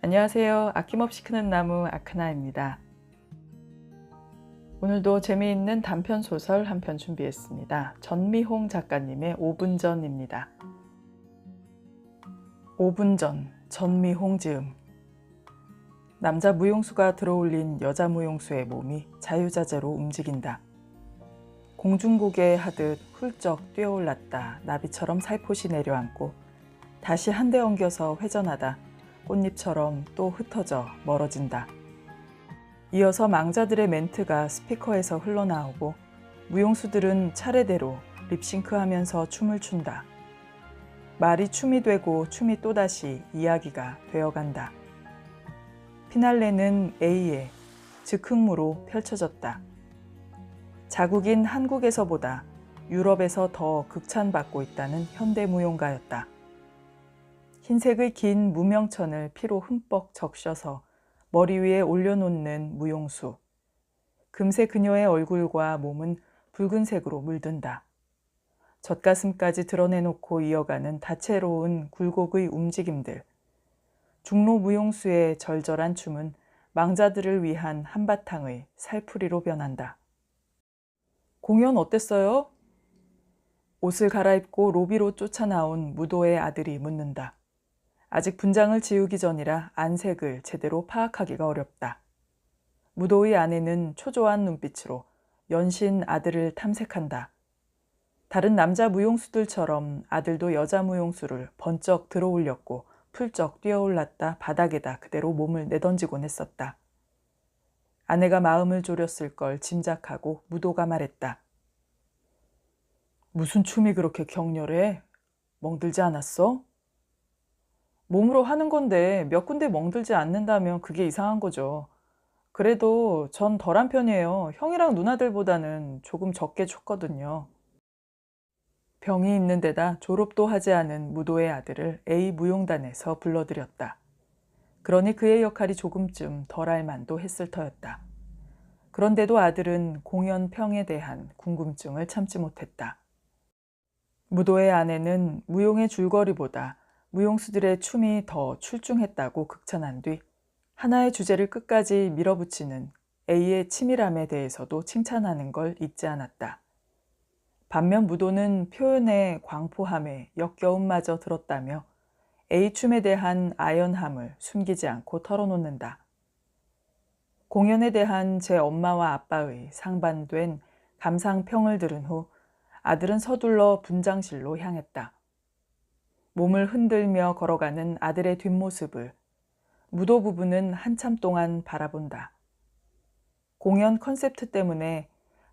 안녕하세요. 아낌없이 크는 나무 아크나입니다. 오늘도 재미있는 단편 소설 한 편 준비했습니다. 전미홍 작가님의 5분 전입니다. 5분 전, 전미홍 즈음. 남자 무용수가 들어올린 여자 무용수의 몸이 자유자재로 움직인다. 공중고개 하듯 훌쩍 뛰어올랐다 나비처럼 살포시 내려앉고 다시 한데 엉겨서 회전하다 꽃잎처럼 또 흩어져 멀어진다. 이어서 망자들의 멘트가 스피커에서 흘러나오고 무용수들은 차례대로 립싱크하면서 춤을 춘다. 말이 춤이 되고 춤이 또다시 이야기가 되어간다. 피날레는 A의 즉흥무로 펼쳐졌다. 자국인 한국에서보다 유럽에서 더 극찬받고 있다는 현대무용가였다. 흰색의 긴 무명천을 피로 흠뻑 적셔서 머리 위에 올려놓는 무용수. 금세 그녀의 얼굴과 몸은 붉은색으로 물든다. 젖가슴까지 드러내놓고 이어가는 다채로운 굴곡의 움직임들. 중로 무용수의 절절한 춤은 망자들을 위한 한바탕의 살풀이로 변한다. 공연 어땠어요? 옷을 갈아입고 로비로 쫓아나온 무도의 아들이 묻는다. 아직 분장을 지우기 전이라 안색을 제대로 파악하기가 어렵다. 무도의 아내는 초조한 눈빛으로 연신 아들을 탐색한다. 다른 남자 무용수들처럼 아들도 여자 무용수를 번쩍 들어올렸고 풀쩍 뛰어올랐다 바닥에다 그대로 몸을 내던지곤 했었다. 아내가 마음을 졸였을 걸 짐작하고 무도가 말했다. 무슨 춤이 그렇게 격렬해? 멍들지 않았어? 몸으로 하는 건데 몇 군데 멍들지 않는다면 그게 이상한 거죠. 그래도 전 덜한 편이에요. 형이랑 누나들보다는 조금 적게 췄거든요. 병이 있는 데다 졸업도 하지 않은 무도의 아들을 A 무용단에서 불러들였다. 그러니 그의 역할이 조금쯤 덜할 만도 했을 터였다. 그런데도 아들은 공연 평에 대한 궁금증을 참지 못했다. 무도의 아내는 무용의 줄거리보다 무용수들의 춤이 더 출중했다고 극찬한 뒤 하나의 주제를 끝까지 밀어붙이는 A의 치밀함에 대해서도 칭찬하는 걸 잊지 않았다. 반면 무도는 표현의 광포함에 역겨움마저 들었다며 A 춤에 대한 아연함을 숨기지 않고 털어놓는다. 공연에 대한 제 엄마와 아빠의 상반된 감상평을 들은 후 아들은 서둘러 분장실로 향했다. 몸을 흔들며 걸어가는 아들의 뒷모습을 무도 부부는 한참 동안 바라본다. 공연 컨셉트 때문에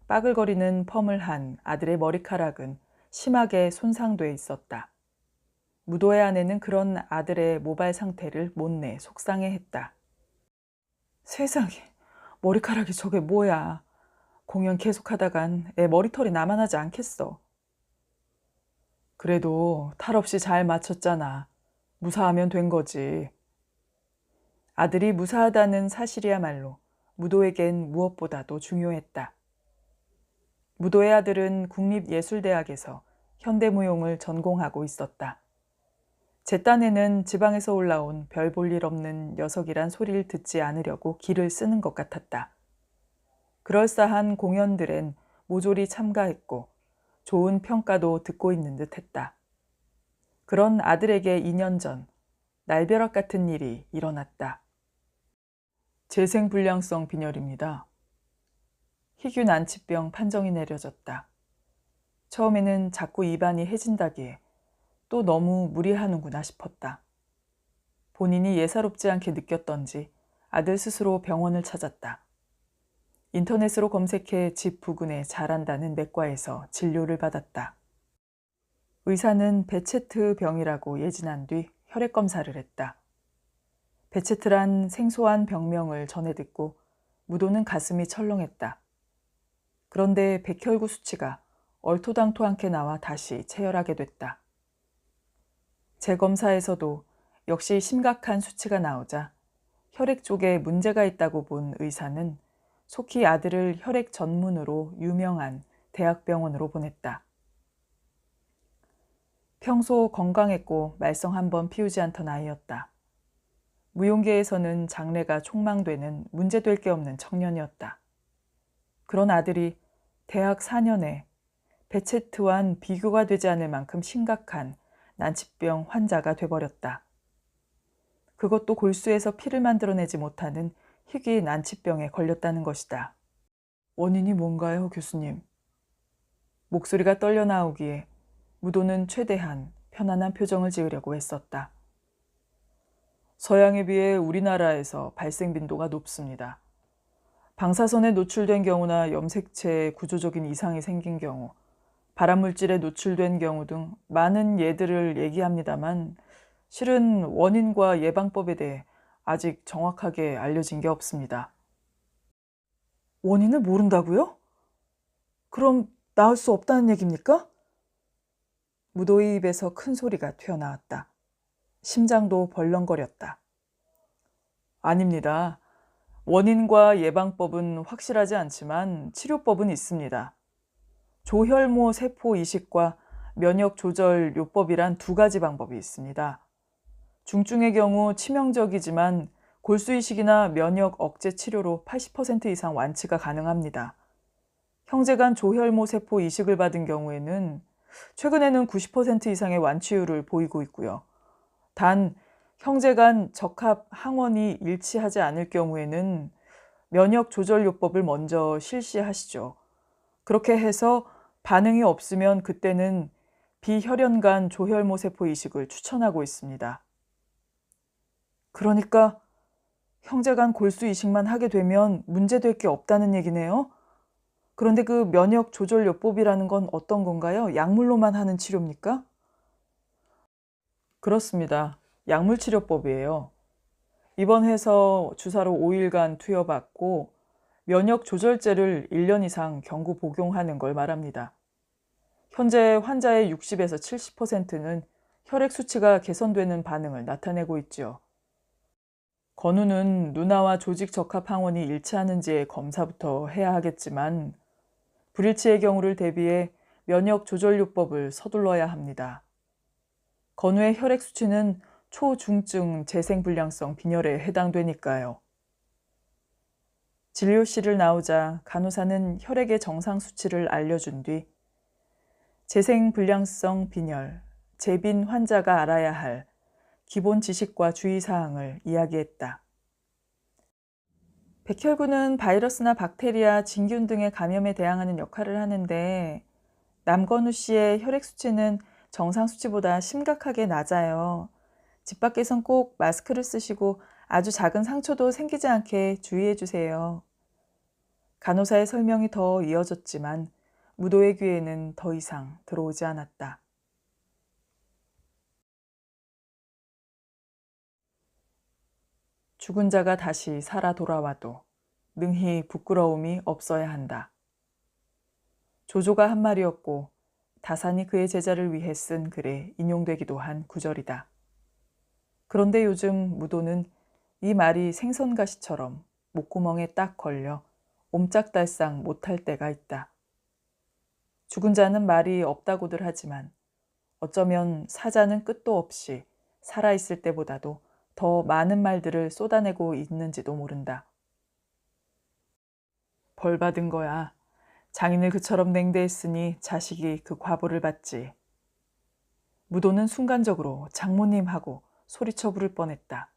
빠글거리는 펌을 한 아들의 머리카락은 심하게 손상돼 있었다. 무도의 아내는 그런 아들의 모발 상태를 못내 속상해했다. 세상에, 머리카락이 저게 뭐야. 공연 계속하다간 애 머리털이 남아나지 않겠어. 그래도 탈 없이 잘 맞췄잖아. 무사하면 된 거지. 아들이 무사하다는 사실이야말로 무도에겐 무엇보다도 중요했다. 무도의 아들은 국립예술대학에서 현대무용을 전공하고 있었다. 제 딴에는 지방에서 올라온 별 볼 일 없는 녀석이란 소리를 듣지 않으려고 기를 쓰는 것 같았다. 그럴싸한 공연들엔 모조리 참가했고 좋은 평가도 듣고 있는 듯 했다. 그런 아들에게 2년 전 날벼락 같은 일이 일어났다. 재생불량성 빈혈입니다. 희귀 난치병 판정이 내려졌다. 처음에는 자꾸 입안이 해진다기에 또 너무 무리하는구나 싶었다. 본인이 예사롭지 않게 느꼈던지 아들 스스로 병원을 찾았다. 인터넷으로 검색해 집 부근에 잘한다는 내과에서 진료를 받았다. 의사는 베체트 병이라고 예진한 뒤 혈액 검사를 했다. 베체트란 생소한 병명을 전해 듣고 무도는 가슴이 철렁했다. 그런데 백혈구 수치가 얼토당토않게 나와 다시 체열하게 됐다. 재검사에서도 역시 심각한 수치가 나오자 혈액 쪽에 문제가 있다고 본 의사는 속히 아들을 혈액 전문으로 유명한 대학병원으로 보냈다. 평소 건강했고 말썽 한번 피우지 않던 아이였다. 무용계에서는 장래가 촉망되는 문제될 게 없는 청년이었다. 그런 아들이 대학 4년에 베체트와는 비교가 되지 않을 만큼 심각한 난치병 환자가 돼버렸다. 그것도 골수에서 피를 만들어내지 못하는 희귀 난치병에 걸렸다는 것이다. 원인이 뭔가요, 교수님? 목소리가 떨려 나오기에 무도는 최대한 편안한 표정을 지으려고 애썼다. 서양에 비해 우리나라에서 발생 빈도가 높습니다. 방사선에 노출된 경우나 염색체에 구조적인 이상이 생긴 경우, 발암물질에 노출된 경우 등 많은 예들을 얘기합니다만 실은 원인과 예방법에 대해 아직 정확하게 알려진 게 없습니다. 원인을 모른다고요? 그럼 나을 수 없다는 얘기입니까? 무도의 입에서 큰 소리가 튀어나왔다. 심장도 벌렁거렸다. 아닙니다. 원인과 예방법은 확실하지 않지만 치료법은 있습니다. 조혈모 세포 이식과 면역 조절 요법이란 두 가지 방법이 있습니다. 중증의 경우 치명적이지만 골수 이식이나 면역 억제 치료로 80% 이상 완치가 가능합니다. 형제간 조혈모 세포 이식을 받은 경우에는 최근에는 90% 이상의 완치율을 보이고 있고요. 단 형제간 적합 항원이 일치하지 않을 경우에는 면역 조절 요법을 먼저 실시하시죠. 그렇게 해서 반응이 없으면 그때는 비혈연 간 조혈모 세포 이식을 추천하고 있습니다. 그러니까 형제간 골수 이식만 하게 되면 문제될 게 없다는 얘기네요. 그런데 그 면역 조절 요법이라는 건 어떤 건가요? 약물로만 하는 치료입니까? 그렇습니다. 약물 치료법이에요. 입원해서 주사로 5일간 투여받고 면역 조절제를 1년 이상 경구 복용하는 걸 말합니다. 현재 환자의 60에서 70%는 혈액 수치가 개선되는 반응을 나타내고 있죠. 건우는 누나와 조직 적합 항원이 일치하는지의 검사부터 해야 하겠지만 불일치의 경우를 대비해 면역 조절요법을 서둘러야 합니다. 건우의 혈액 수치는 초중증 재생불량성 빈혈에 해당되니까요. 진료실을 나오자 간호사는 혈액의 정상 수치를 알려준 뒤 재생불량성 빈혈, 재빈 환자가 알아야 할 기본 지식과 주의사항을 이야기했다. 백혈구는 바이러스나 박테리아, 진균 등의 감염에 대항하는 역할을 하는데 남건우 씨의 혈액 수치는 정상 수치보다 심각하게 낮아요. 집 밖에선 꼭 마스크를 쓰시고 아주 작은 상처도 생기지 않게 주의해 주세요. 간호사의 설명이 더 이어졌지만 무도의 귀에는 더 이상 들어오지 않았다. 죽은 자가 다시 살아 돌아와도 능히 부끄러움이 없어야 한다. 조조가 한 말이었고 다산이 그의 제자를 위해 쓴 글에 인용되기도 한 구절이다. 그런데 요즘 무도는 이 말이 생선가시처럼 목구멍에 딱 걸려 옴짝달싹 못할 때가 있다. 죽은 자는 말이 없다고들 하지만 어쩌면 사자는 끝도 없이 살아있을 때보다도 더 많은 말들을 쏟아내고 있는지도 모른다. 벌 받은 거야. 장인을 그처럼 냉대했으니 자식이 그 과보를 받지. 무도는 순간적으로 장모님하고 소리쳐 부를 뻔했다.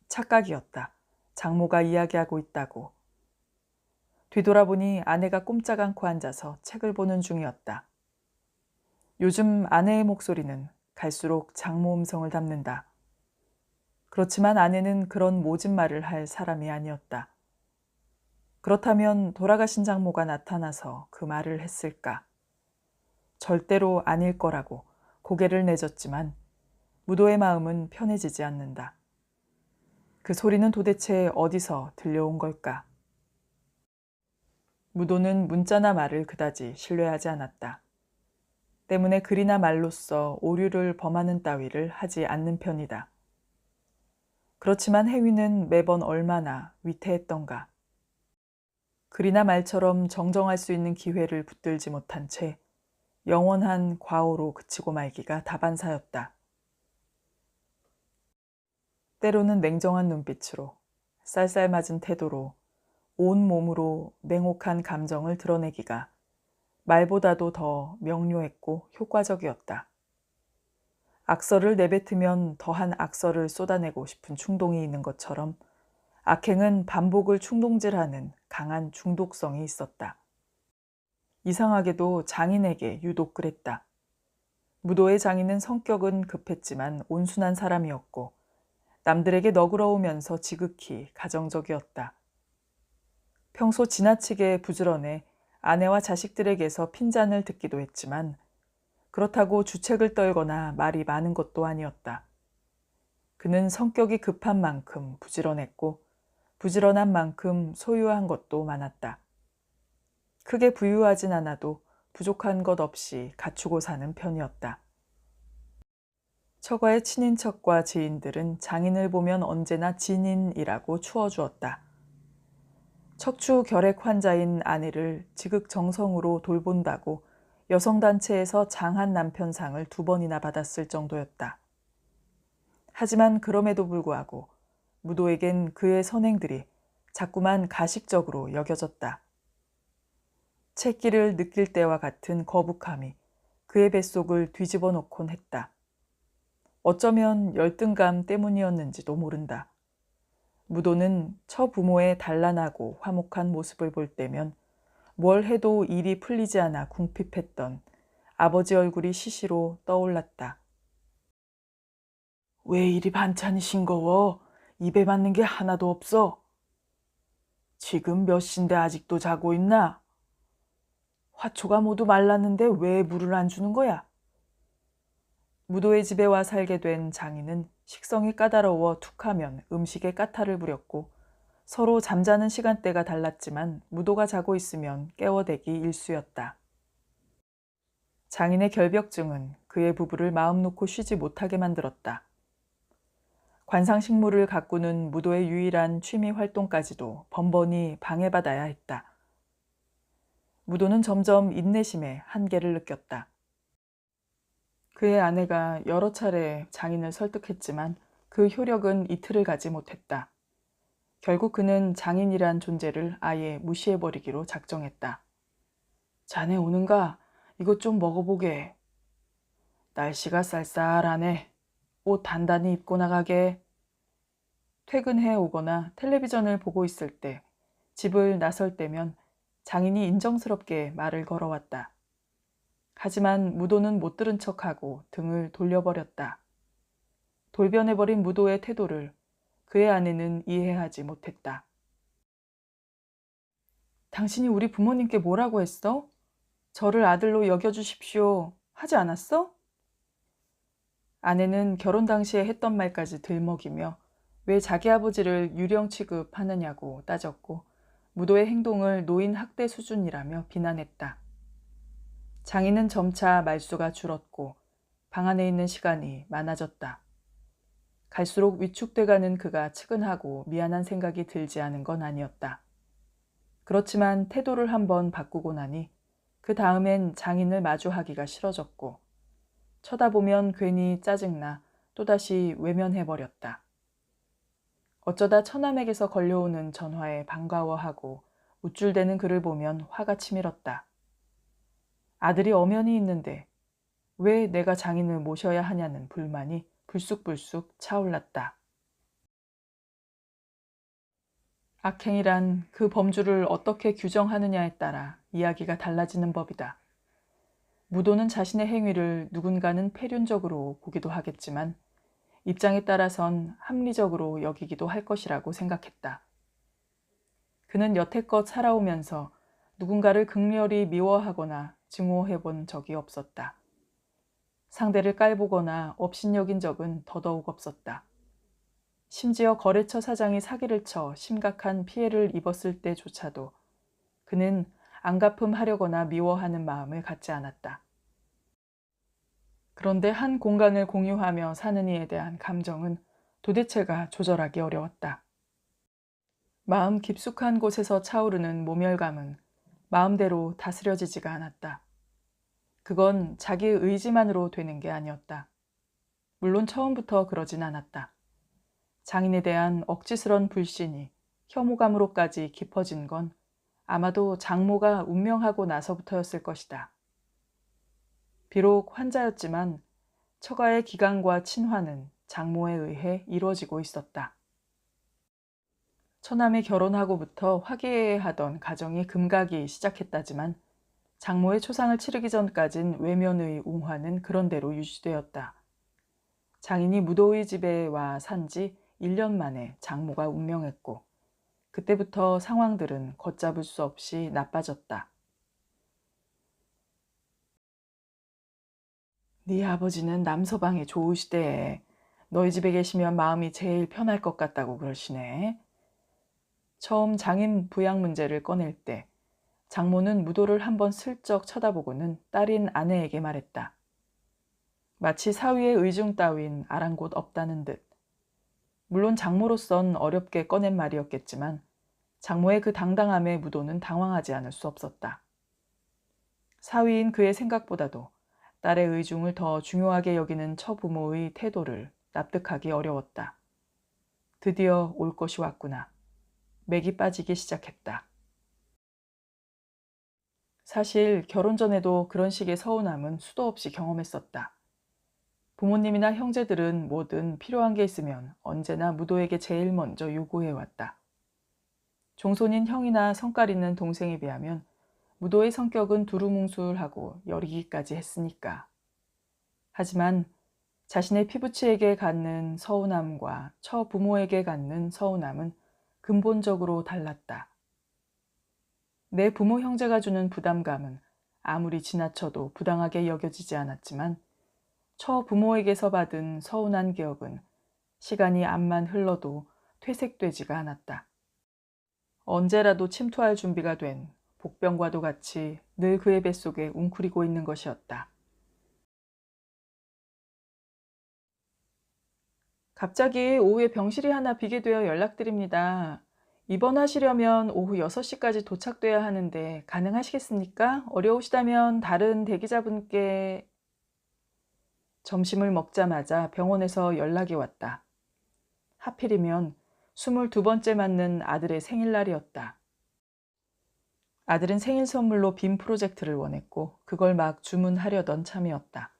착각이었다. 장모가 이야기하고 있다고. 뒤돌아보니 아내가 꼼짝 않고 앉아서 책을 보는 중이었다. 요즘 아내의 목소리는 갈수록 장모 음성을 담는다. 그렇지만 아내는 그런 모진 말을 할 사람이 아니었다. 그렇다면 돌아가신 장모가 나타나서 그 말을 했을까? 절대로 아닐 거라고 고개를 내젓지만 무도의 마음은 편해지지 않는다. 그 소리는 도대체 어디서 들려온 걸까? 무도는 문자나 말을 그다지 신뢰하지 않았다. 때문에 글이나 말로써 오류를 범하는 따위를 하지 않는 편이다. 그렇지만 행위는 매번 얼마나 위태했던가. 글이나 말처럼 정정할 수 있는 기회를 붙들지 못한 채 영원한 과오로 그치고 말기가 다반사였다. 때로는 냉정한 눈빛으로, 쌀쌀맞은 태도로, 온 몸으로 냉혹한 감정을 드러내기가 말보다도 더 명료했고 효과적이었다. 악설을 내뱉으면 더한 악설을 쏟아내고 싶은 충동이 있는 것처럼 악행은 반복을 충동질하는 강한 중독성이 있었다. 이상하게도 장인에게 유독 그랬다. 무도의 장인은 성격은 급했지만 온순한 사람이었고 남들에게 너그러우면서 지극히 가정적이었다. 평소 지나치게 부지런해 아내와 자식들에게서 핀잔을 듣기도 했지만 그렇다고 주책을 떨거나 말이 많은 것도 아니었다. 그는 성격이 급한 만큼 부지런했고 부지런한 만큼 소유한 것도 많았다. 크게 부유하진 않아도 부족한 것 없이 갖추고 사는 편이었다. 처가의 친인척과 지인들은 장인을 보면 언제나 진인이라고 추어주었다. 척추 결핵 환자인 아내를 지극정성으로 돌본다고 여성단체에서 장한 남편상을 2번이나 받았을 정도였다. 하지만 그럼에도 불구하고 무도에겐 그의 선행들이 자꾸만 가식적으로 여겨졌다. 채기를 느낄 때와 같은 거북함이 그의 뱃속을 뒤집어 놓곤 했다. 어쩌면 열등감 때문이었는지도 모른다. 무도는 처부모의 단란하고 화목한 모습을 볼 때면 뭘 해도 일이 풀리지 않아 궁핍했던 아버지 얼굴이 시시로 떠올랐다. 왜 이리 반찬이 싱거워? 입에 맞는 게 하나도 없어? 지금 몇 시인데 아직도 자고 있나? 화초가 모두 말랐는데 왜 물을 안 주는 거야? 무도의 집에 와 살게 된 장인은 식성이 까다로워 툭하면 음식에 까탈을 부렸고 서로 잠자는 시간대가 달랐지만 무도가 자고 있으면 깨워대기 일쑤였다. 장인의 결벽증은 그의 부부를 마음 놓고 쉬지 못하게 만들었다. 관상식물을 가꾸는 무도의 유일한 취미 활동까지도 번번이 방해받아야 했다. 무도는 점점 인내심의 한계를 느꼈다. 그의 아내가 여러 차례 장인을 설득했지만 그 효력은 이틀을 가지 못했다. 결국 그는 장인이란 존재를 아예 무시해버리기로 작정했다. 자네 오는가? 이것 좀 먹어보게. 날씨가 쌀쌀하네. 옷 단단히 입고 나가게. 퇴근해 오거나 텔레비전을 보고 있을 때, 집을 나설 때면 장인이 인정스럽게 말을 걸어왔다. 하지만 무도는 못 들은 척하고 등을 돌려버렸다. 돌변해버린 무도의 태도를 그의 아내는 이해하지 못했다. 당신이 우리 부모님께 뭐라고 했어? 저를 아들로 여겨주십시오. 하지 않았어? 아내는 결혼 당시에 했던 말까지 들먹이며 왜 자기 아버지를 유령 취급하느냐고 따졌고 무도의 행동을 노인 학대 수준이라며 비난했다. 장인은 점차 말수가 줄었고 방 안에 있는 시간이 많아졌다. 갈수록 위축돼가는 그가 측은하고 미안한 생각이 들지 않은 건 아니었다. 그렇지만 태도를 한번 바꾸고 나니 그 다음엔 장인을 마주하기가 싫어졌고 쳐다보면 괜히 짜증나 또다시 외면해버렸다. 어쩌다 처남에게서 걸려오는 전화에 반가워하고 우쭐대는 그를 보면 화가 치밀었다. 아들이 엄연히 있는데 왜 내가 장인을 모셔야 하냐는 불만이 불쑥불쑥 차올랐다. 악행이란 그 범주를 어떻게 규정하느냐에 따라 이야기가 달라지는 법이다. 무도는 자신의 행위를 누군가는 폐륜적으로 보기도 하겠지만 입장에 따라선 합리적으로 여기기도 할 것이라고 생각했다. 그는 여태껏 살아오면서 누군가를 극렬히 미워하거나 증오해본 적이 없었다. 상대를 깔보거나 업신여긴 적은 더더욱 없었다. 심지어 거래처 사장이 사기를 쳐 심각한 피해를 입었을 때조차도 그는 안갚음하려거나 미워하는 마음을 갖지 않았다. 그런데 한 공간을 공유하며 사는 이에 대한 감정은 도대체가 조절하기 어려웠다. 마음 깊숙한 곳에서 차오르는 모멸감은 마음대로 다스려지지가 않았다. 그건 자기 의지만으로 되는 게 아니었다. 물론 처음부터 그러진 않았다. 장인에 대한 억지스런 불신이 혐오감으로까지 깊어진 건 아마도 장모가 운명하고 나서부터였을 것이다. 비록 환자였지만 처가의 기강과 친화는 장모에 의해 이루어지고 있었다. 처남이 결혼하고부터 화기애애하던 가정이 금가기 시작했다지만 장모의 초상을 치르기 전까진 외면의 웅화는 그런대로 유지되었다. 장인이 무도의 집에 와 산 지 1년 만에 장모가 운명했고 그때부터 상황들은 걷잡을 수 없이 나빠졌다. 네 아버지는 남서방이 좋으시대. 너희 집에 계시면 마음이 제일 편할 것 같다고 그러시네. 처음 장인 부양 문제를 꺼낼 때 장모는 무도를 한번 슬쩍 쳐다보고는 딸인 아내에게 말했다. 마치 사위의 의중 따윈 아랑곳 없다는 듯. 물론 장모로선 어렵게 꺼낸 말이었겠지만 장모의 그 당당함에 무도는 당황하지 않을 수 없었다. 사위인 그의 생각보다도 딸의 의중을 더 중요하게 여기는 처부모의 태도를 납득하기 어려웠다. 드디어 올 것이 왔구나. 맥이 빠지기 시작했다. 사실 결혼 전에도 그런 식의 서운함은 수도 없이 경험했었다. 부모님이나 형제들은 뭐든 필요한 게 있으면 언제나 무도에게 제일 먼저 요구해왔다. 종손인 형이나 성깔 있는 동생에 비하면 무도의 성격은 두루뭉술하고 여리기까지 했으니까. 하지만 자신의 피부치에게 갖는 서운함과 처부모에게 갖는 서운함은 근본적으로 달랐다. 내 부모 형제가 주는 부담감은 아무리 지나쳐도 부당하게 여겨지지 않았지만 처부모에게서 받은 서운한 기억은 시간이 암만 흘러도 퇴색되지가 않았다. 언제라도 침투할 준비가 된 복병과도 같이 늘 그의 뱃속에 웅크리고 있는 것이었다. 갑자기 오후에 병실이 하나 비게 되어 연락드립니다. 입원하시려면 오후 6시까지 도착돼야 하는데 가능하시겠습니까? 어려우시다면 다른 대기자분께. 점심을 먹자마자 병원에서 연락이 왔다. 하필이면 22번째 맞는 아들의 생일날이었다. 아들은 생일 선물로 빔 프로젝트를 원했고 그걸 막 주문하려던 참이었다.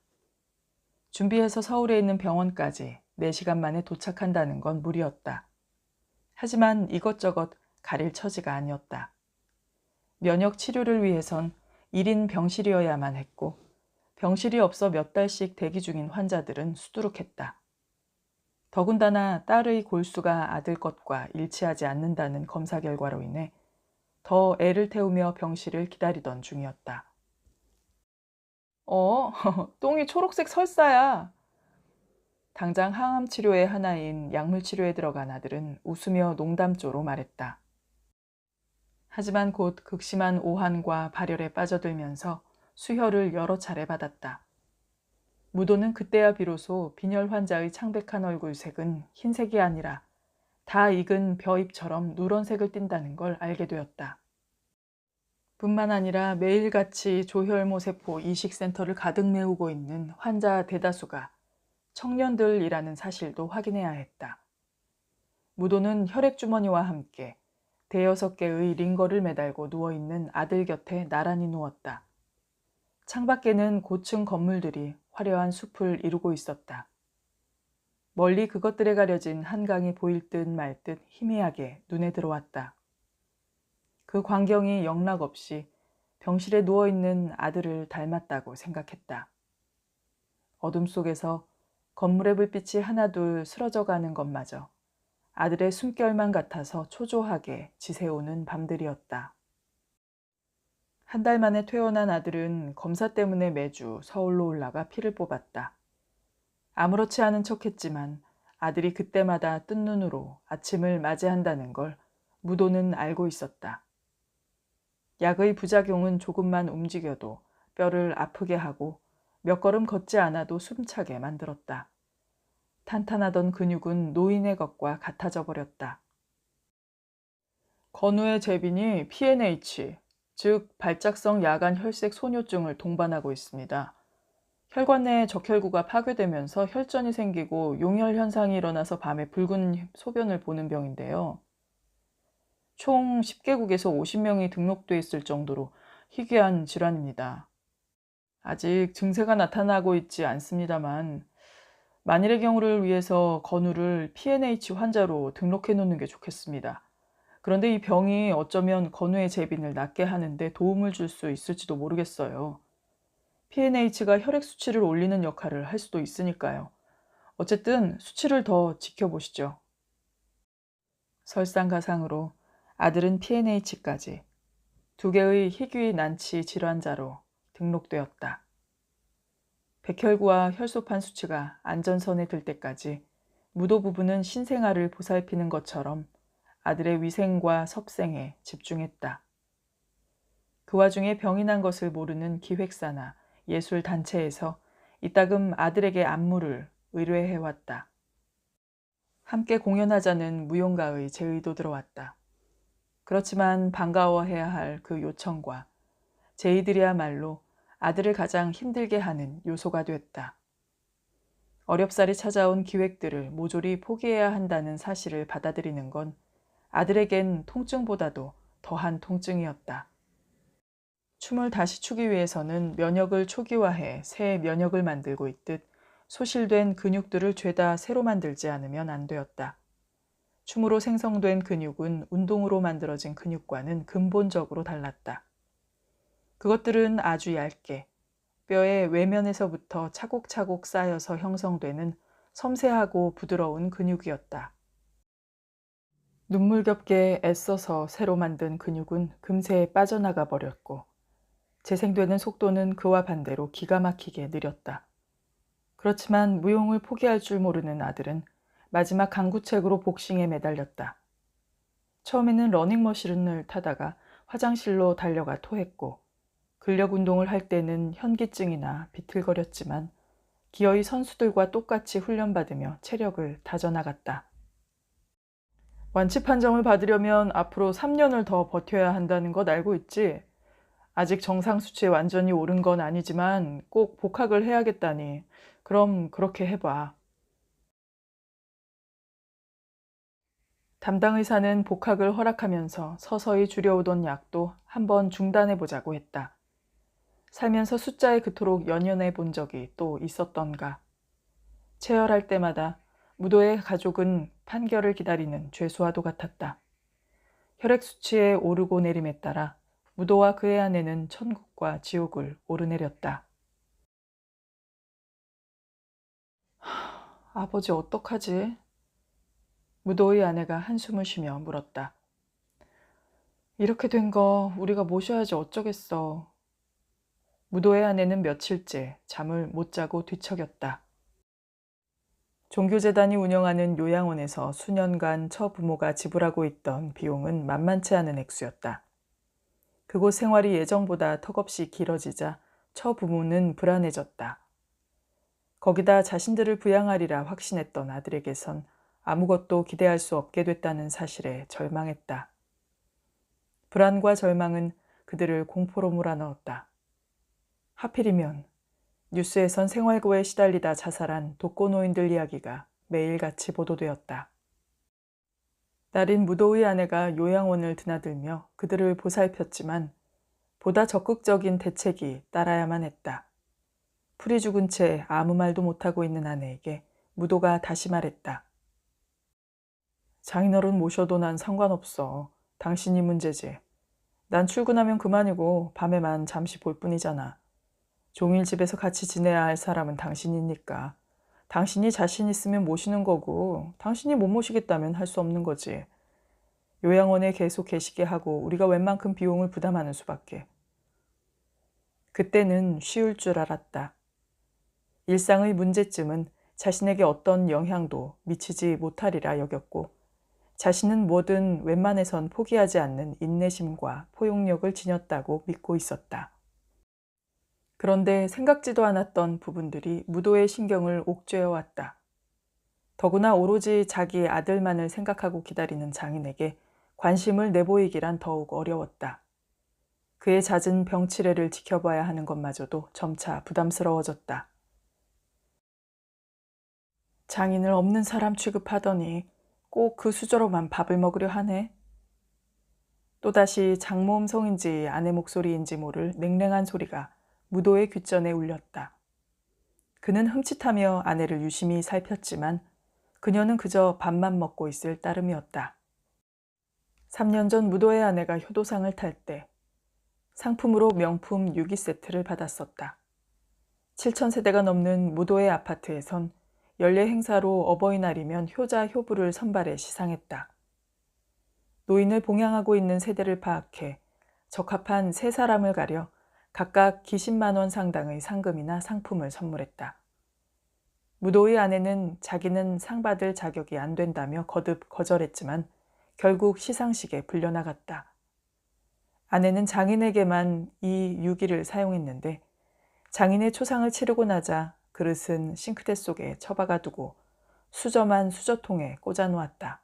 준비해서 서울에 있는 병원까지 4시간 만에 도착한다는 건 무리였다. 하지만 이것저것 가릴 처지가 아니었다. 면역 치료를 위해선 1인 병실이어야만 했고 병실이 없어 몇 달씩 대기 중인 환자들은 수두룩했다. 더군다나 딸의 골수가 아들 것과 일치하지 않는다는 검사 결과로 인해 더 애를 태우며 병실을 기다리던 중이었다. 똥이 초록색 설사야. 당장 항암 치료의 하나인 약물 치료에 들어간 아들은 웃으며 농담조로 말했다. 하지만 곧 극심한 오한과 발열에 빠져들면서 수혈을 여러 차례 받았다. 무도는 그때야 비로소 빈혈 환자의 창백한 얼굴색은 흰색이 아니라 다 익은 벼잎처럼 누런색을 띈다는 걸 알게 되었다. 뿐만 아니라 매일같이 조혈모 세포 이식센터를 가득 메우고 있는 환자 대다수가 청년들이라는 사실도 확인해야 했다. 무도는 혈액주머니와 함께 5개의 링거를 매달고 누워있는 아들 곁에 나란히 누웠다. 창밖에는 고층 건물들이 화려한 숲을 이루고 있었다. 멀리 그것들에 가려진 한강이 보일 듯 말 듯 희미하게 눈에 들어왔다. 그 광경이 영락없이 병실에 누워있는 아들을 닮았다고 생각했다. 어둠 속에서 건물의 불빛이 하나둘 쓰러져가는 것마저 아들의 숨결만 같아서 초조하게 지새우는 밤들이었다. 한 달 만에 퇴원한 아들은 검사 때문에 매주 서울로 올라가 피를 뽑았다. 아무렇지 않은 척했지만 아들이 그때마다 뜬 눈으로 아침을 맞이한다는 걸 무도는 알고 있었다. 약의 부작용은 조금만 움직여도 뼈를 아프게 하고 몇 걸음 걷지 않아도 숨차게 만들었다. 탄탄하던 근육은 노인의 것과 같아져 버렸다. 건우의 재빈이 PNH, 즉 발작성 야간 혈색 소뇨증을 동반하고 있습니다. 혈관 내 적혈구가 파괴되면서 혈전이 생기고 용혈 현상이 일어나서 밤에 붉은 소변을 보는 병인데요. 총 10개국에서 50명이 등록돼 있을 정도로 희귀한 질환입니다. 아직 증세가 나타나고 있지 않습니다만 만일의 경우를 위해서 건우를 PNH 환자로 등록해 놓는 게 좋겠습니다. 그런데 이 병이 어쩌면 건우의 재빈을 낮게 하는데 도움을 줄 수 있을지도 모르겠어요. PNH가 혈액 수치를 올리는 역할을 할 수도 있으니까요. 어쨌든 수치를 더 지켜보시죠. 설상가상으로 아들은 PNH까지 2개의 희귀 난치 질환자로 등록되었다. 백혈구와 혈소판 수치가 안전선에 들 때까지 무도 부부는 신생아를 보살피는 것처럼 아들의 위생과 섭생에 집중했다. 그 와중에 병이 난 것을 모르는 기획사나 예술단체에서 이따금 아들에게 안무를 의뢰해왔다. 함께 공연하자는 무용가의 제의도 들어왔다. 그렇지만 반가워해야 할 그 요청과 제의들이야말로 아들을 가장 힘들게 하는 요소가 됐다. 어렵사리 찾아온 기획들을 모조리 포기해야 한다는 사실을 받아들이는 건 아들에겐 통증보다도 더한 통증이었다. 춤을 다시 추기 위해서는 면역을 초기화해 새 면역을 만들고 있듯 소실된 근육들을 죄다 새로 만들지 않으면 안 되었다. 춤으로 생성된 근육은 운동으로 만들어진 근육과는 근본적으로 달랐다. 그것들은 아주 얇게 뼈의 외면에서부터 차곡차곡 쌓여서 형성되는 섬세하고 부드러운 근육이었다. 눈물겹게 애써서 새로 만든 근육은 금세 빠져나가 버렸고 재생되는 속도는 그와 반대로 기가 막히게 느렸다. 그렇지만 무용을 포기할 줄 모르는 아들은 마지막 강구책으로 복싱에 매달렸다. 처음에는 러닝머신을 타다가 화장실로 달려가 토했고 근력 운동을 할 때는 현기증이나 비틀거렸지만 기어이 선수들과 똑같이 훈련받으며 체력을 다져나갔다. 완치 판정을 받으려면 앞으로 3년을 더 버텨야 한다는 것 알고 있지? 아직 정상 수치에 완전히 오른 건 아니지만 꼭 복학을 해야겠다니. 그럼 그렇게 해봐. 담당 의사는 복학을 허락하면서 서서히 줄여오던 약도 한번 중단해보자고 했다. 살면서 숫자에 그토록 연연해 본 적이 또 있었던가. 체열할 때마다 무도의 가족은 판결을 기다리는 죄수와도 같았다. 혈액 수치의 오르고 내림에 따라 무도와 그의 아내는 천국과 지옥을 오르내렸다. 아버지 어떡하지? 무도의 아내가 한숨을 쉬며 물었다. 이렇게 된 거 우리가 모셔야지 어쩌겠어. 무도의 아내는 며칠째 잠을 못 자고 뒤척였다. 종교재단이 운영하는 요양원에서 수년간 처부모가 지불하고 있던 비용은 만만치 않은 액수였다. 그곳 생활이 예정보다 턱없이 길어지자 처부모는 불안해졌다. 거기다 자신들을 부양하리라 확신했던 아들에게선 아무것도 기대할 수 없게 됐다는 사실에 절망했다. 불안과 절망은 그들을 공포로 몰아넣었다. 하필이면 뉴스에선 생활고에 시달리다 자살한 독거노인들 이야기가 매일같이 보도되었다. 딸인 무도의 아내가 요양원을 드나들며 그들을 보살폈지만 보다 적극적인 대책이 따라야만 했다. 풀이 죽은 채 아무 말도 못하고 있는 아내에게 무도가 다시 말했다. 장인어른 모셔도 난 상관없어. 당신이 문제지. 난 출근하면 그만이고 밤에만 잠시 볼 뿐이잖아. 종일 집에서 같이 지내야 할 사람은 당신이니까. 당신이 자신 있으면 모시는 거고 당신이 못 모시겠다면 할 수 없는 거지. 요양원에 계속 계시게 하고 우리가 웬만큼 비용을 부담하는 수밖에. 그때는 쉬울 줄 알았다. 일상의 문제점은 자신에게 어떤 영향도 미치지 못하리라 여겼고 자신은 뭐든 웬만해선 포기하지 않는 인내심과 포용력을 지녔다고 믿고 있었다. 그런데 생각지도 않았던 부분들이 무도의 신경을 옥죄어왔다. 더구나 오로지 자기 아들만을 생각하고 기다리는 장인에게 관심을 내보이기란 더욱 어려웠다. 그의 잦은 병치레를 지켜봐야 하는 것마저도 점차 부담스러워졌다. 장인을 없는 사람 취급하더니 꼭 그 수저로만 밥을 먹으려 하네. 또다시 장모 음성인지 아내 목소리인지 모를 냉랭한 소리가 무도의 귓전에 울렸다. 그는 흠칫하며 아내를 유심히 살폈지만 그녀는 그저 밥만 먹고 있을 따름이었다. 3년 전 무도의 아내가 효도상을 탈 때 상품으로 명품 유기 세트를 받았었다. 7,000세대가 넘는 무도의 아파트에선 연례 행사로 어버이날이면 효자 효부를 선발해 시상했다. 노인을 봉양하고 있는 세대를 파악해 적합한 세 사람을 가려 각각 기십만 원 상당의 상금이나 상품을 선물했다. 무도의 아내는 자기는 상 받을 자격이 안 된다며 거듭 거절했지만 결국 시상식에 불려나갔다. 아내는 장인에게만 이 유기를 사용했는데 장인의 초상을 치르고 나자 그릇은 싱크대 속에 처박아 두고 수저만 수저통에 꽂아 놓았다.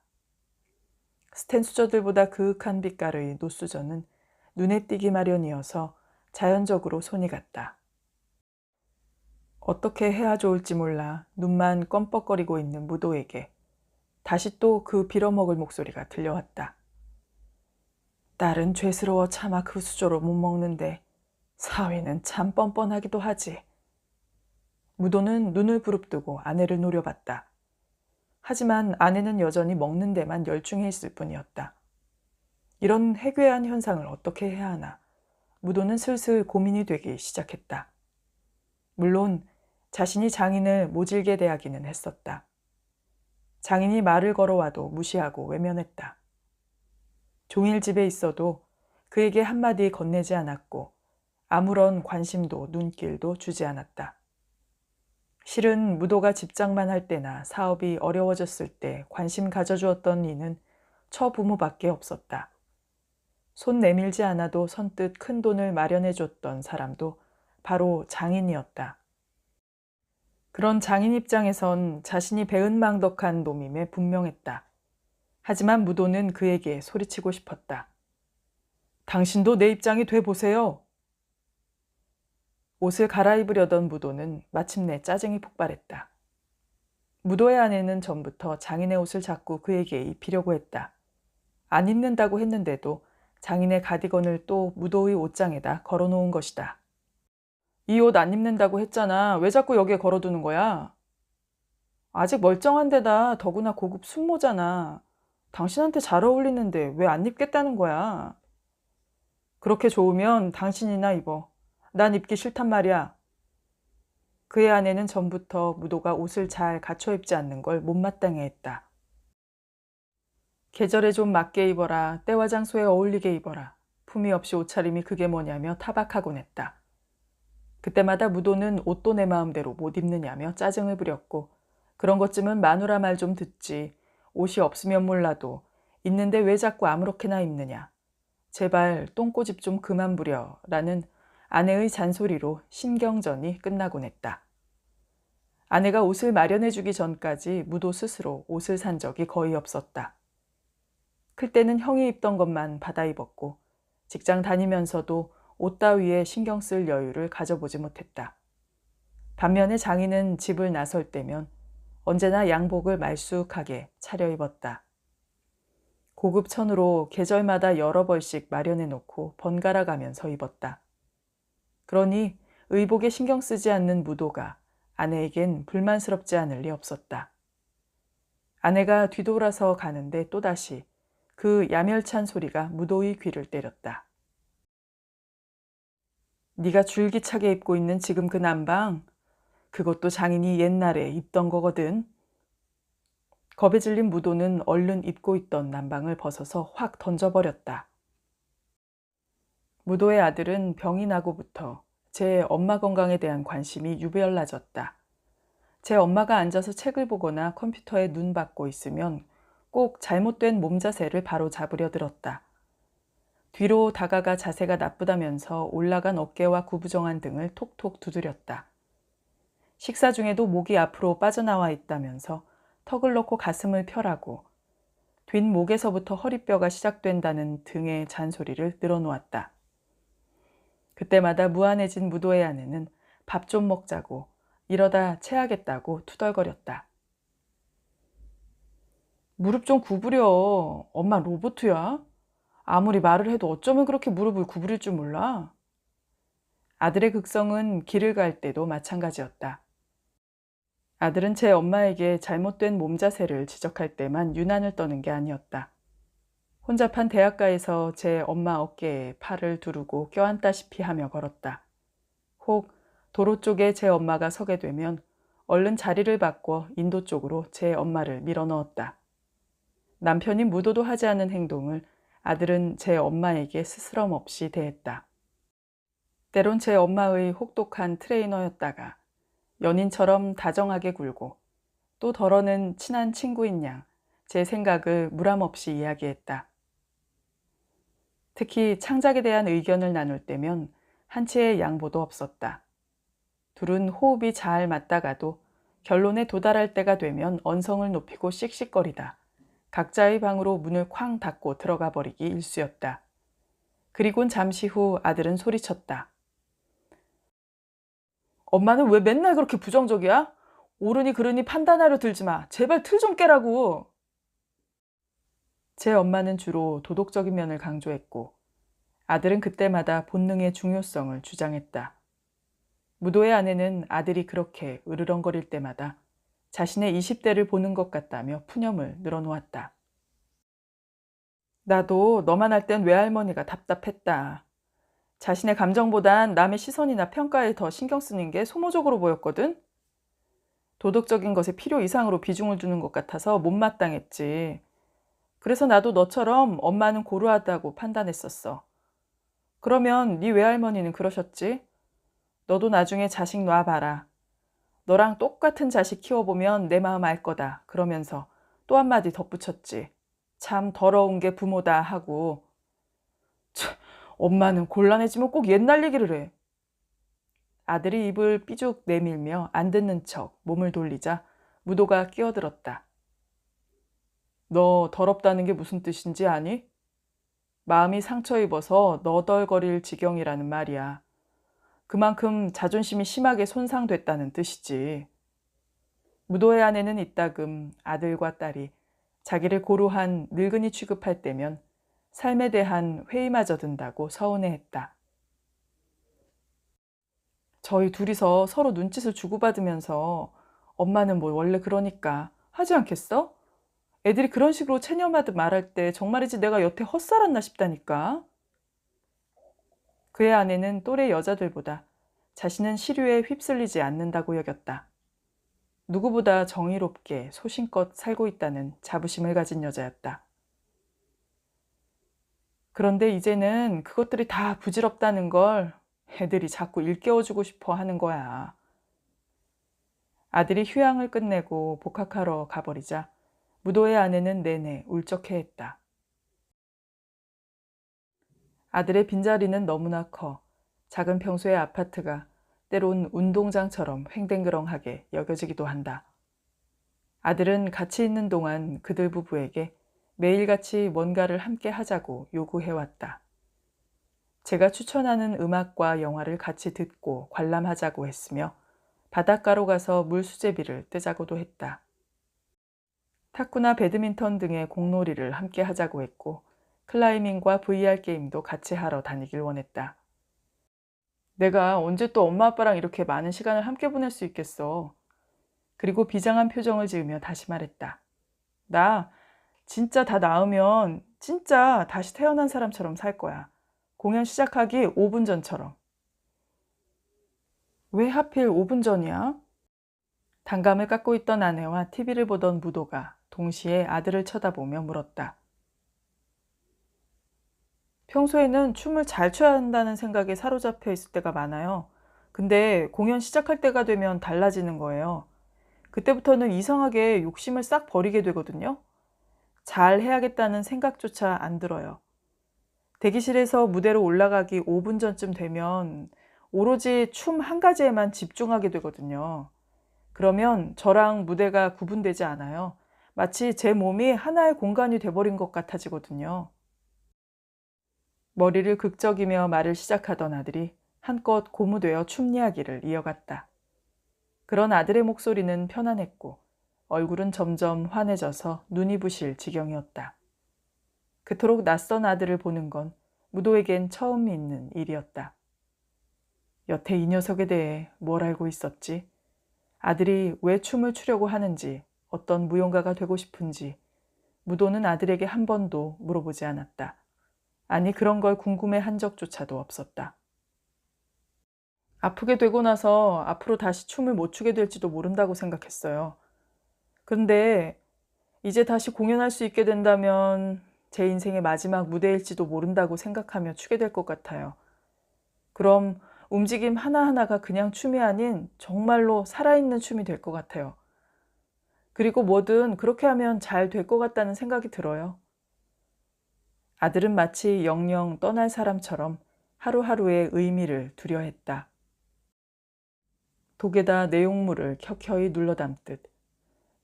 스텐 수저들보다 그윽한 빛깔의 노수저는 눈에 띄기 마련이어서 자연적으로 손이 갔다. 어떻게 해야 좋을지 몰라 눈만 껌뻑거리고 있는 무도에게 다시 또 그 빌어먹을 목소리가 들려왔다. 딸은 죄스러워 차마 그 수저로 못 먹는데 사위는 참 뻔뻔하기도 하지. 무도는 눈을 부릅뜨고 아내를 노려봤다. 하지만 아내는 여전히 먹는 데만 열중해 있을 뿐이었다. 이런 해괴한 현상을 어떻게 해야 하나 무도는 슬슬 고민이 되기 시작했다. 물론 자신이 장인을 모질게 대하기는 했었다. 장인이 말을 걸어와도 무시하고 외면했다. 종일 집에 있어도 그에게 한마디 건네지 않았고 아무런 관심도 눈길도 주지 않았다. 실은 무도가 집장만 할 때나 사업이 어려워졌을 때 관심 가져주었던 이는 처부모밖에 없었다. 손 내밀지 않아도 선뜻 큰 돈을 마련해줬던 사람도 바로 장인이었다. 그런 장인 입장에선 자신이 배은망덕한 놈임에 분명했다. 하지만 무도는 그에게 소리치고 싶었다. 당신도 내 입장이 돼보세요. 옷을 갈아입으려던 무도는 마침내 짜증이 폭발했다. 무도의 아내는 전부터 장인의 옷을 자꾸 그에게 입히려고 했다. 안 입는다고 했는데도 장인의 가디건을 또 무도의 옷장에다 걸어놓은 것이다. 이 옷 안 입는다고 했잖아. 왜 자꾸 여기에 걸어두는 거야? 아직 멀쩡한 데다 더구나 고급 순모잖아. 당신한테 잘 어울리는데 왜 안 입겠다는 거야? 그렇게 좋으면 당신이나 입어. 난 입기 싫단 말이야. 그의 아내는 전부터 무도가 옷을 잘 갖춰 입지 않는 걸 못마땅해 했다. 계절에 좀 맞게 입어라. 때와 장소에 어울리게 입어라. 품위 없이 옷차림이 그게 뭐냐며 타박하곤 했다. 그때마다 무도는 옷도 내 마음대로 못 입느냐며 짜증을 부렸고 그런 것쯤은 마누라 말 좀 듣지. 옷이 없으면 몰라도 있는데 왜 자꾸 아무렇게나 입느냐. 제발 똥꼬집 좀 그만 부려 라는 아내의 잔소리로 신경전이 끝나곤 했다. 아내가 옷을 마련해주기 전까지 무도 스스로 옷을 산 적이 거의 없었다. 클 때는 형이 입던 것만 받아 입었고 직장 다니면서도 옷 따위에 신경 쓸 여유를 가져보지 못했다. 반면에 장인은 집을 나설 때면 언제나 양복을 말쑥하게 차려입었다. 고급 천으로 계절마다 여러 벌씩 마련해놓고 번갈아 가면서 입었다. 그러니 의복에 신경 쓰지 않는 무도가 아내에겐 불만스럽지 않을 리 없었다. 아내가 뒤돌아서 가는데 또다시 그 야멸찬 소리가 무도의 귀를 때렸다. 네가 줄기차게 입고 있는 지금 그 남방, 그것도 장인이 옛날에 입던 거거든. 겁에 질린 무도는 얼른 입고 있던 남방을 벗어서 확 던져버렸다. 무도의 아들은 병이 나고부터 제 엄마 건강에 대한 관심이 유별나졌다. 제 엄마가 앉아서 책을 보거나 컴퓨터에 눈 받고 있으면 꼭 잘못된 몸 자세를 바로 잡으려 들었다. 뒤로 다가가 자세가 나쁘다면서 올라간 어깨와 구부정한 등을 톡톡 두드렸다. 식사 중에도 목이 앞으로 빠져나와 있다면서 턱을 놓고 가슴을 펴라고 뒷목에서부터 허리뼈가 시작된다는 등의 잔소리를 늘어놓았다. 그때마다 무안해진 무도의 아내는 밥 좀 먹자고 이러다 체하겠다고 투덜거렸다. 무릎 좀 구부려. 엄마 로보트야? 아무리 말을 해도 어쩌면 그렇게 무릎을 구부릴 줄 몰라? 아들의 극성은 길을 갈 때도 마찬가지였다. 아들은 제 엄마에게 잘못된 몸 자세를 지적할 때만 유난을 떠는 게 아니었다. 혼잡한 대학가에서 제 엄마 어깨에 팔을 두르고 껴안다시피 하며 걸었다. 혹 도로 쪽에 제 엄마가 서게 되면 얼른 자리를 바꿔 인도 쪽으로 제 엄마를 밀어넣었다. 남편이 무도도 하지 않은 행동을 아들은 제 엄마에게 스스럼 없이 대했다. 때론 제 엄마의 혹독한 트레이너였다가 연인처럼 다정하게 굴고 또 덜어는 친한 친구인 양 제 생각을 무람없이 이야기했다. 특히 창작에 대한 의견을 나눌 때면 한치의 양보도 없었다. 둘은 호흡이 잘 맞다가도 결론에 도달할 때가 되면 언성을 높이고 씩씩거리다 각자의 방으로 문을 쾅 닫고 들어가 버리기 일쑤였다. 그리곤 잠시 후 아들은 소리쳤다. 엄마는 왜 맨날 그렇게 부정적이야? 옳으니 그르니 판단하려 들지 마. 제발 틀 좀 깨라고. 제 엄마는 주로 도덕적인 면을 강조했고 아들은 그때마다 본능의 중요성을 주장했다. 무도의 아내는 아들이 그렇게 으르렁거릴 때마다 자신의 20대를 보는 것 같다며 푸념을 늘어놓았다. 나도 너만 할 땐 외할머니가 답답했다. 자신의 감정보단 남의 시선이나 평가에 더 신경 쓰는 게 소모적으로 보였거든. 도덕적인 것에 필요 이상으로 비중을 두는 것 같아서 못마땅했지. 그래서 나도 너처럼 엄마는 고루하다고 판단했었어. 그러면 네 외할머니는 그러셨지? 너도 나중에 자식 놔봐라. 너랑 똑같은 자식 키워보면 내 마음 알 거다. 그러면서 또 한마디 덧붙였지. 참 더러운 게 부모다 하고. 참, 엄마는 곤란해지면 꼭 옛날 얘기를 해. 아들이 입을 삐죽 내밀며 안 듣는 척 몸을 돌리자 무도가 끼어들었다. 너 더럽다는 게 무슨 뜻인지 아니? 마음이 상처 입어서 너덜거릴 지경이라는 말이야. 그만큼 자존심이 심하게 손상됐다는 뜻이지. 무도의 아내는 이따금 아들과 딸이 자기를 고루한 늙은이 취급할 때면 삶에 대한 회의마저 든다고 서운해했다. 저희 둘이서 서로 눈짓을 주고받으면서 엄마는 뭐 원래 그러니까 하지 않겠어? 애들이 그런 식으로 체념하듯 말할 때 정말이지 내가 여태 헛살았나 싶다니까. 그의 아내는 또래 여자들보다 자신은 시류에 휩쓸리지 않는다고 여겼다. 누구보다 정의롭게 소신껏 살고 있다는 자부심을 가진 여자였다. 그런데 이제는 그것들이 다 부질없다는 걸 애들이 자꾸 일깨워주고 싶어 하는 거야. 아들이 휴양을 끝내고 복학하러 가버리자 무도의 아내는 내내 울적해했다. 아들의 빈자리는 너무나 커 작은 평소의 아파트가 때론 운동장처럼 횡댕그렁하게 여겨지기도 한다. 아들은 같이 있는 동안 그들 부부에게 매일같이 뭔가를 함께 하자고 요구해왔다. 제가 추천하는 음악과 영화를 같이 듣고 관람하자고 했으며 바닷가로 가서 물수제비를 뜨자고도 했다. 탁구나 배드민턴 등의 공놀이를 함께 하자고 했고 클라이밍과 VR 게임도 같이 하러 다니길 원했다. 내가 언제 또 엄마 아빠랑 이렇게 많은 시간을 함께 보낼 수 있겠어. 그리고 비장한 표정을 지으며 다시 말했다. 나 진짜 다 나으면 진짜 다시 태어난 사람처럼 살 거야. 공연 시작하기 5분 전처럼. 왜 하필 5분 전이야? 단감을 깎고 있던 아내와 TV를 보던 무도가 동시에 아들을 쳐다보며 물었다. 평소에는 춤을 잘 춰야 한다는 생각에 사로잡혀 있을 때가 많아요. 근데 공연 시작할 때가 되면 달라지는 거예요. 그때부터는 이상하게 욕심을 싹 버리게 되거든요. 잘 해야겠다는 생각조차 안 들어요. 대기실에서 무대로 올라가기 5분 전쯤 되면 오로지 춤 한 가지에만 집중하게 되거든요. 그러면 저랑 무대가 구분되지 않아요. 마치 제 몸이 하나의 공간이 돼버린 것 같아지거든요. 머리를 극적이며 말을 시작하던 아들이 한껏 고무되어 춤 이야기를 이어갔다. 그런 아들의 목소리는 편안했고 얼굴은 점점 환해져서 눈이 부실 지경이었다. 그토록 낯선 아들을 보는 건 무도에겐 처음 있는 일이었다. 여태 이 녀석에 대해 뭘 알고 있었지? 아들이 왜 춤을 추려고 하는지, 어떤 무용가가 되고 싶은지 무도는 아들에게 한 번도 물어보지 않았다. 아니, 그런 걸 궁금해한 적조차도 없었다. 아프게 되고 나서 앞으로 다시 춤을 못 추게 될지도 모른다고 생각했어요. 근데 이제 다시 공연할 수 있게 된다면 제 인생의 마지막 무대일지도 모른다고 생각하며 추게 될 것 같아요. 그럼 움직임 하나하나가 그냥 춤이 아닌 정말로 살아있는 춤이 될 것 같아요. 그리고 뭐든 그렇게 하면 잘 될 것 같다는 생각이 들어요. 아들은 마치 영영 떠날 사람처럼 하루하루의 의미를 두려했다. 독에다 내용물을 켜켜이 눌러 담듯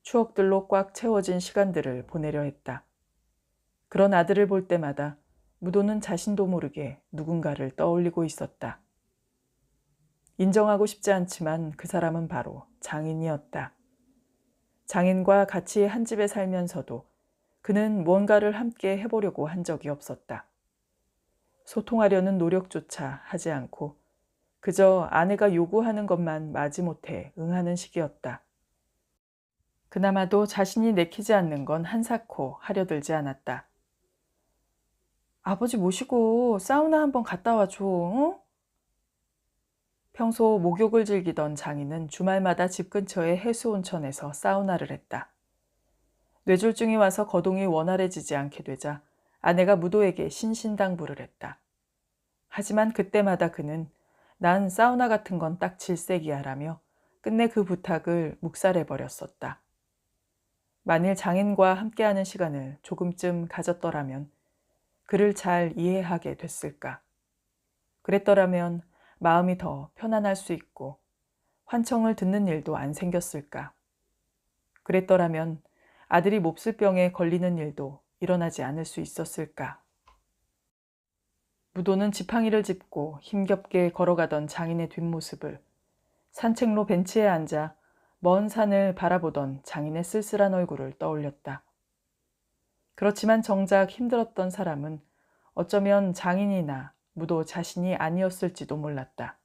추억들로 꽉 채워진 시간들을 보내려 했다. 그런 아들을 볼 때마다 무도는 자신도 모르게 누군가를 떠올리고 있었다. 인정하고 싶지 않지만 그 사람은 바로 장인이었다. 장인과 같이 한 집에 살면서도 그는 뭔가를 함께 해보려고 한 적이 없었다. 소통하려는 노력조차 하지 않고 그저 아내가 요구하는 것만 마지못해 응하는 식이었다. 그나마도 자신이 내키지 않는 건 한사코 하려들지 않았다. 아버지 모시고 사우나 한번 갔다 와줘, 응? 평소 목욕을 즐기던 장인은 주말마다 집 근처의 해수온천에서 사우나를 했다. 뇌졸중이 와서 거동이 원활해지지 않게 되자 아내가 무도에게 신신당부를 했다. 하지만 그때마다 그는 난 사우나 같은 건 딱 질색이야라며 끝내 그 부탁을 묵살해버렸었다. 만일 장인과 함께하는 시간을 조금쯤 가졌더라면 그를 잘 이해하게 됐을까? 그랬더라면 마음이 더 편안할 수 있고 환청을 듣는 일도 안 생겼을까? 그랬더라면 아들이 몹쓸 병에 걸리는 일도 일어나지 않을 수 있었을까? 무도는 지팡이를 짚고 힘겹게 걸어가던 장인의 뒷모습을, 산책로 벤치에 앉아 먼 산을 바라보던 장인의 쓸쓸한 얼굴을 떠올렸다. 그렇지만 정작 힘들었던 사람은 어쩌면 장인이나 무도 자신이 아니었을지도 몰랐다.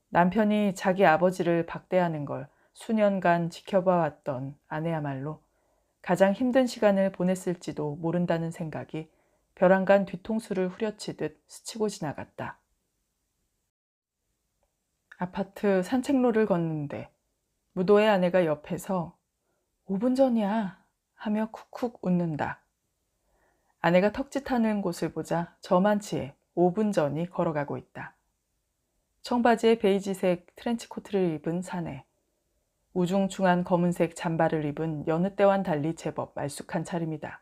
남편이 자기 아버지를 박대하는 걸 수년간 지켜봐왔던 아내야말로 가장 힘든 시간을 보냈을지도 모른다는 생각이 벼랑간 뒤통수를 후려치듯 스치고 지나갔다. 아파트 산책로를 걷는데 무도의 아내가 옆에서 5분 전이야 하며 쿡쿡 웃는다. 아내가 턱짓하는 곳을 보자 저만치에 5분 전이 걸어가고 있다. 청바지에 베이지색 트렌치코트를 입은 사내, 우중충한 검은색 잠바를 입은 여느 때와는 달리 제법 말쑥한 차림이다.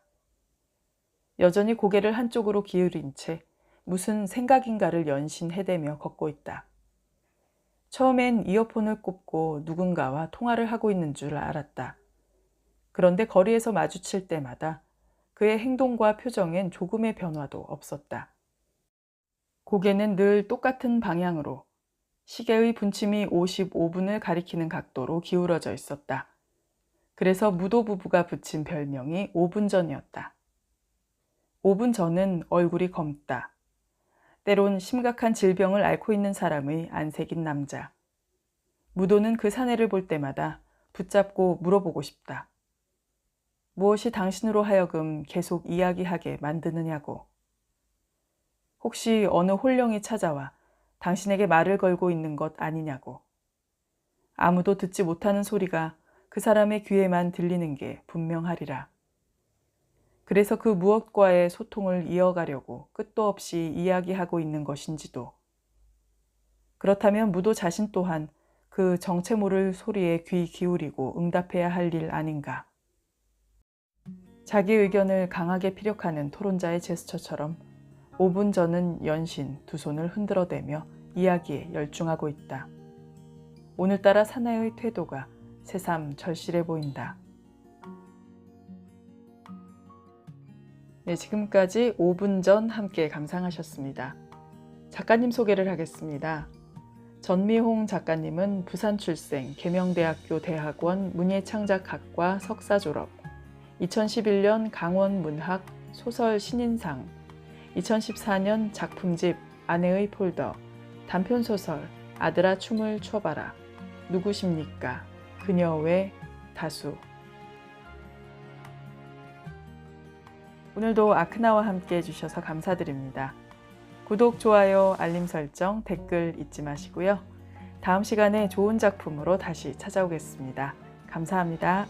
여전히 고개를 한쪽으로 기울인 채 무슨 생각인가를 연신 해대며 걷고 있다. 처음엔 이어폰을 꼽고 누군가와 통화를 하고 있는 줄 알았다. 그런데 거리에서 마주칠 때마다 그의 행동과 표정엔 조금의 변화도 없었다. 고개는 늘 똑같은 방향으로 시계의 분침이 55분을 가리키는 각도로 기울어져 있었다. 그래서 무도 부부가 붙인 별명이 5분 전이었다. 5분 전은 얼굴이 검다. 때론 심각한 질병을 앓고 있는 사람의 안색인 남자. 무도는 그 사내를 볼 때마다 붙잡고 물어보고 싶다. 무엇이 당신으로 하여금 계속 이야기하게 만드느냐고. 혹시 어느 홀령이 찾아와 당신에게 말을 걸고 있는 것 아니냐고. 아무도 듣지 못하는 소리가 그 사람의 귀에만 들리는 게 분명하리라. 그래서 그 무엇과의 소통을 이어가려고 끝도 없이 이야기하고 있는 것인지도. 그렇다면 무도 자신 또한 그 정체 모를 소리에 귀 기울이고 응답해야 할 일 아닌가. 자기 의견을 강하게 피력하는 토론자의 제스처처럼 5분 전은 연신 두 손을 흔들어대며 이야기에 열중하고 있다. 오늘따라 사내의 태도가 새삼 절실해 보인다. 네, 지금까지 5분 전 함께 감상하셨습니다. 작가님 소개를 하겠습니다. 전미홍 작가님은 부산 출생, 계명대학교 대학원 문예창작학과 석사 졸업, 2011년 강원 문학 소설 신인상, 2014년 작품집 아내의 폴더, 단편소설 아들아 춤을 춰봐라, 누구십니까? 그녀 외 다수. 오늘도 아크나와 함께 해주셔서 감사드립니다. 구독, 좋아요, 알림 설정, 댓글 잊지 마시고요. 다음 시간에 좋은 작품으로 다시 찾아오겠습니다. 감사합니다.